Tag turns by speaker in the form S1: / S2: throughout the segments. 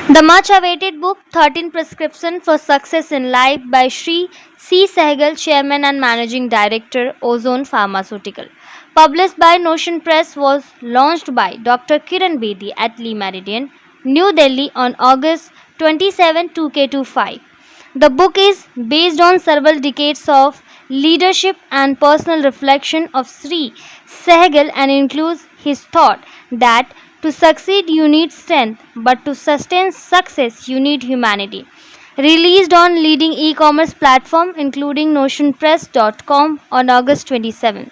S1: The much awaited book 13 Prescription for Success in Life by Sri C. Sehgal, Chairman and Managing Director, Ozone Pharmaceutical, published by Notion Press, was launched by Dr. Kiran Bedi at Lee Meridian, New Delhi on August 27, 2025. The book is based on several decades of leadership and personal reflection of Sri Sehgal and includes his thought that to succeed you need strength, but to sustain success you need humanity. Released on leading e-commerce platform including notionpress.com on August 27.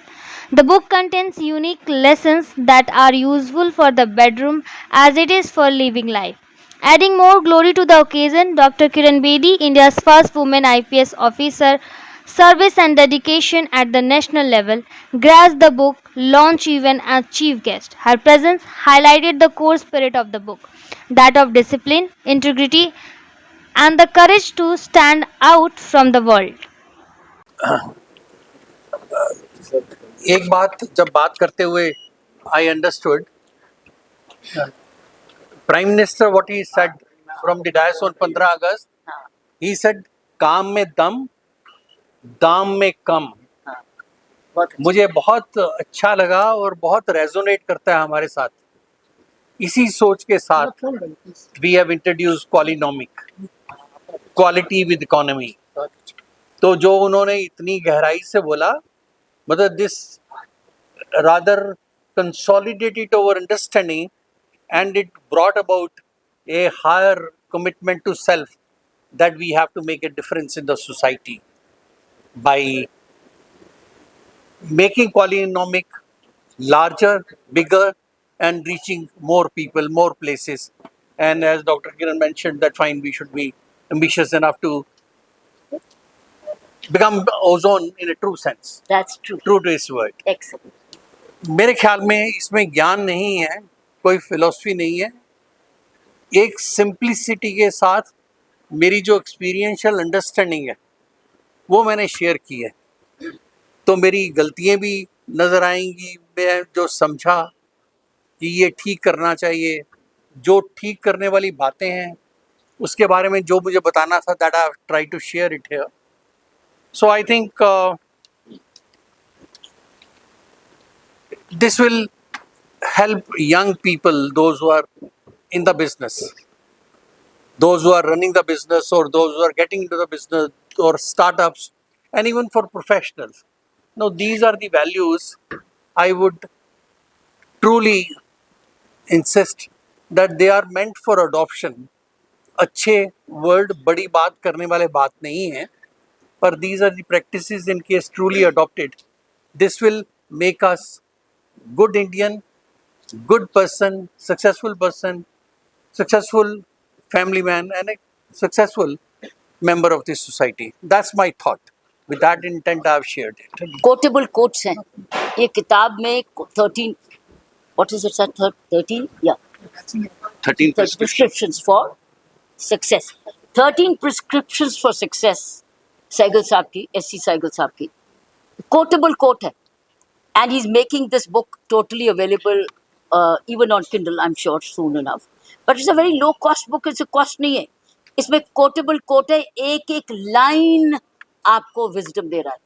S1: The book contains unique lessons that are useful for the bedroom as it is for living life. Adding more glory to the occasion, Dr. Kiran Bedi, India's first woman IPS officer, service and dedication at the national level, graced the book launch event as chief guest. Her presence highlighted the core spirit of the book, that of discipline, integrity, and the courage to stand out from the world.
S2: एक बात जब बात करते हुए I understood prime minister what he said from the dais on 15 August he said काम में दम दाम में कम. मुझे बहुत अच्छा लगा और बहुत रेजोनेट करता है हमारे साथ. इसी सोच के साथ we have introduce qualinomic, quality with economy. तो जो उन्होंने इतनी गहराई से बोला, मतलब this rather consolidated our understanding, and it brought about a higher commitment to self, that we have to make a difference in the society by making polynomic larger, bigger, and reaching more people, more places. And as Dr. Kiran mentioned, that fine, we should be ambitious enough to become ozone in a true sense.
S3: That's true.
S2: True to its word.
S3: Excellent.
S2: मेरे ख्याल में इसमें ज्ञान नहीं है, कोई philosophy नहीं है. एक सिंप्लिसिटी के साथ मेरी जो एक्सपीरियंशियल अंडरस्टैंडिंग है वो मैंने शेयर की है. तो मेरी गलतियां भी नज़र आएंगी. मैं जो समझा कि ये ठीक करना चाहिए, जो ठीक करने वाली बातें हैं उसके बारे में जो मुझे बताना था, that I try to share it here. So I think this will help young people, those who are in the business, those who are running the business, or those who are getting into the business, or startups, and even for professionals. Now, these are the values I would truly insist that they are meant for adoption. अच्छे word बड़ी बात करने वाले बात नहीं है, पर these are the practices in case truly adopted. This will make us good Indian, good person, successful family man, and a successful member of this society. That's my thought. With that intent, I have shared it.
S3: Quotable quotes हैं. ये किताब में 13, what is it sir? 13, yeah.
S2: 13
S3: prescriptions for success. 13 prescriptions for success. Sehgal साहब की, SC Sehgal साहब की. Quotable quote है. And he's making this book totally available even on Kindle, I'm sure, soon enough. But it's a very low cost book. It's a cost नहीं है. इसमें quotable quote है. एक एक लाइन आपको wisdom दे रहा है,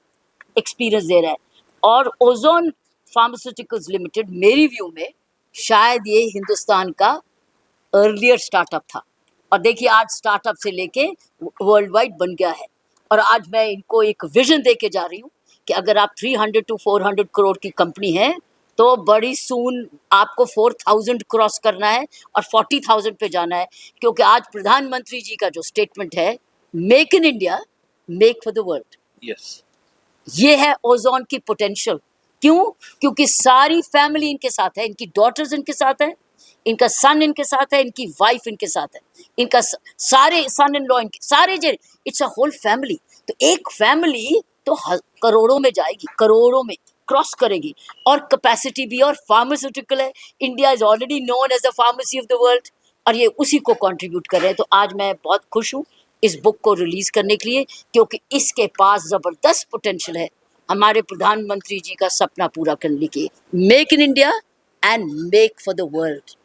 S3: एक्सपीरियंस दे रहा है. और ओजोन फार्मास्यूटिकल्स लिमिटेड मेरी व्यू में शायद ये हिंदुस्तान का अर्लियर स्टार्टअप था. और देखिए आज स्टार्टअप से लेके वर्ल्ड वाइड बन गया है. और आज मैं इनको एक विजन दे के जा रही हूँ कि अगर आप 300 to 400 करोड़ की कंपनी है तो बड़ी सून आपको 4000 क्रॉस करना है और 40,000 पे जाना है. क्योंकि आज प्रधानमंत्री जी का जो स्टेटमेंट है, make in India, make for the world.
S2: Yes.
S3: ये है ओजोन की पोटेंशियल. क्यों? क्योंकि सारी फैमिली इनके साथ है, इनकी डॉटर्स इनके साथ है, इनका सन इनके साथ है, इनकी वाइफ इनके साथ है, इनका सारे सन इन लॉ इनके सारे इट्स अ होल फैमिली. तो एक फैमिली तो करोड़ों में जाएगी, करोड़ों में क्रॉस करेगी. और कैपेसिटी भी, और फार्मास्यूटिकल है. India is already known as the pharmacy of the world, और ये उसी को कंट्रीब्यूट कर रहे हैं. तो आज मैं बहुत खुश हूँ इस बुक को रिलीज करने के लिए, क्योंकि इसके पास जबरदस्त पोटेंशियल है हमारे प्रधानमंत्री जी का सपना पूरा करने के. Make in India and make for the world.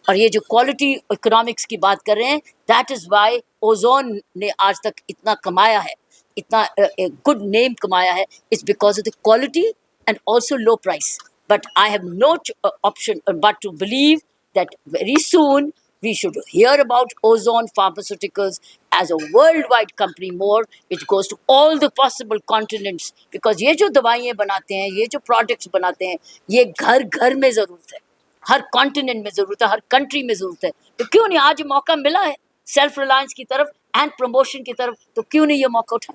S3: और ये जो क्वालिटी इकोनॉमिक्स की बात कर रहे हैं, दैट इज वाई ओजोन ने आज तक इतना कमाया है, इतना गुड नेम कमाया है, it's because of the quality and also low price. But I have no option but to believe that very soon we should hear about Ozone Pharmaceuticals as a worldwide company more, which goes to all the possible continents, because ये जो दवाइयाँ बनाते हैं, ये जो products बनाते हैं, ये घर घर में ज़रूरत है, हर कॉन्टिनेंट में ज़रूरत है, हर कंट्री में ज़रूरत है. तो क्यों नहीं आज मौका मिला है सेल्फ रिलायंस की तरफ एंड प्रमोशन की तरफ, तो क्यों नहीं ये मौका उठाएं.